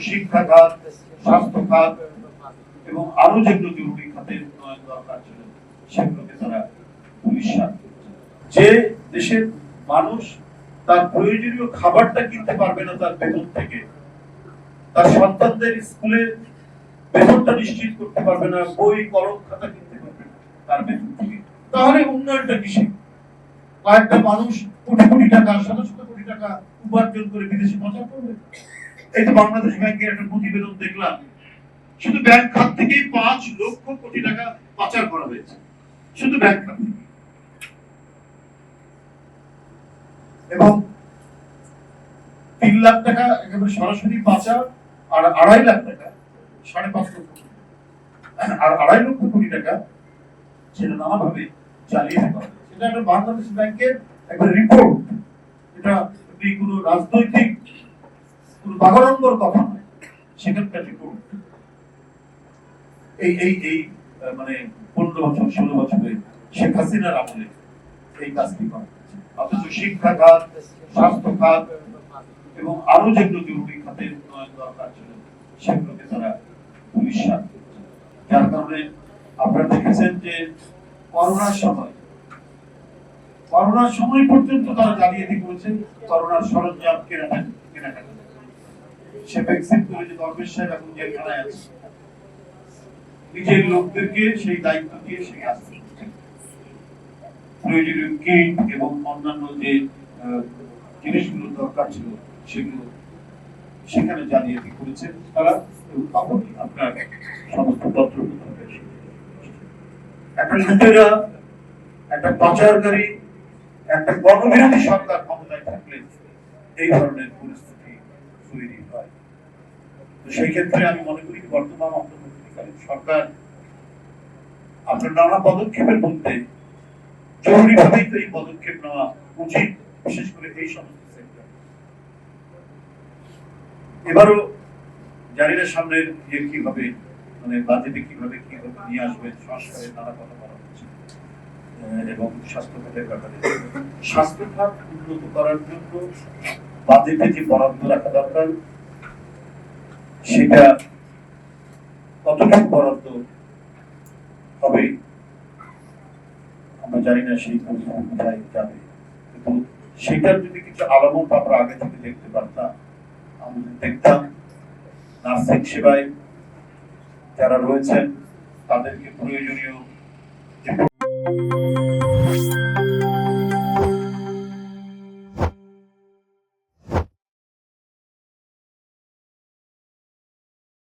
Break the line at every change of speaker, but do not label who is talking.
শিক্ষা খাত, স্বাস্থ্য খাত এবং আরো যেগুলো জরুরি খাতের উন্নয়ন দরকার ছিল সেগুলোকে তারা পুলিশার। যে দেশের মানুষ তার প্রয়োজনীয় খাবারটা কিনতে পারবে না তার বেতন থেকে, তার সন্তানদের স্কুলে বেতনটা নিশ্চিত করতে পারবে না, বই কলম খাতা কিনতে পারবে না তার বেতন থেকে, তাহলে উন্নয়নটা কিসে? কয়েকটা মানুষ কোটি কোটি টাকা, শত শত কোটি টাকা উপার্জন করে বিদেশে পাচার করবে। এই তো বাংলাদেশ ব্যাংকের একটা প্রতিবেদন দেখলাম, শুধু ব্যাংক খাত থেকেই 5 লক্ষ কোটি টাকা পাচার করা হয়েছে, শুধু ব্যাংক খাত থেকে। এবং 3 লাখ টাকা একেবারে সরাসরি পাচার, আর 2.5 লাখ টাকা, 5.5 লক্ষ, আর 2.5 লক্ষ কোটি টাকা সেটা নানাভাবে চালিয়ে করা হয়েছে। এটা একটা বাংলাদেশ ব্যাংকের একটা রিপোর্ট। এটা কোনো রাজনৈতিক কোনো বাগাড়ম্বর কথা নয়, সেখানকার রিপোর্ট। এই এই এই মানে 15 বছর 16 বছরে শেখ হাসিনার আমলে এই কাজটি করা হয়েছে। অথচ শিক্ষা খাত, স্বাস্থ্য খাত এবং আরো যেগুলো জরুরি খাতের উন্নয়ন দরকার ছিল সেগুলোকে তারা পুলিশার। যার কারণে আপনারা দেখেছেন যে করোনার সময় পর্যন্ত তারা জালিয়াতি করেছে, করোনার সরঞ্জাম কেনাকাটা। সে ভ্যাকসিন করে যে দরবেশ সাহেব এখন জেলখানায় আছে, নিজের লোকদেরকে সেই দায়িত্ব দিয়ে সে আসছে। প্রয়োজনীয় কিট এবং অন্যান্য যে জিনিসগুলো দরকার ছিল সেগুলো সেখানে জালিয়াতি করেছে তারা। আপনার সমস্ত পত্র একটা লুটেরা, একটা পাচারকারী, একটা গণবিরোধী সরকার ক্ষমতায় থাকলে এই ধরনের পরিস্থিতি তৈরি হয়। তো সেই ক্ষেত্রে আমি মনে করি বর্তমান অন্তর্বর্তীকালীন সরকার আপনার নানা পদক্ষেপের মধ্যে জরুরিভাবেই তো এই পদক্ষেপ নেওয়া উচিত, বিশেষ করে এই সমস্ত সেক্টর। এবারও জানি না সামনের কিভাবে মানে বাজেটে কিভাবে নিয়ে আসবে, সংস্কারের নানা কথা বলা হচ্ছে এবং স্বাস্থ্য খাতের ব্যাপারে। স্বাস্থ্য খাত উন্নত করার জন্য বাজেটে যে বরাদ্দ রাখা দরকার সেটা কতটুকু বরাদ্দ হবে আমরা জানি না, সেই কোথায় যাবে। কিন্তু সেটার যদি কিছু আলামত আমরা আগে থেকে দেখতে পারতাম, আমরা দেখতাম নার্সিং সেবায় যারা রয়েছেন তাদেরকে প্রয়োজনীয়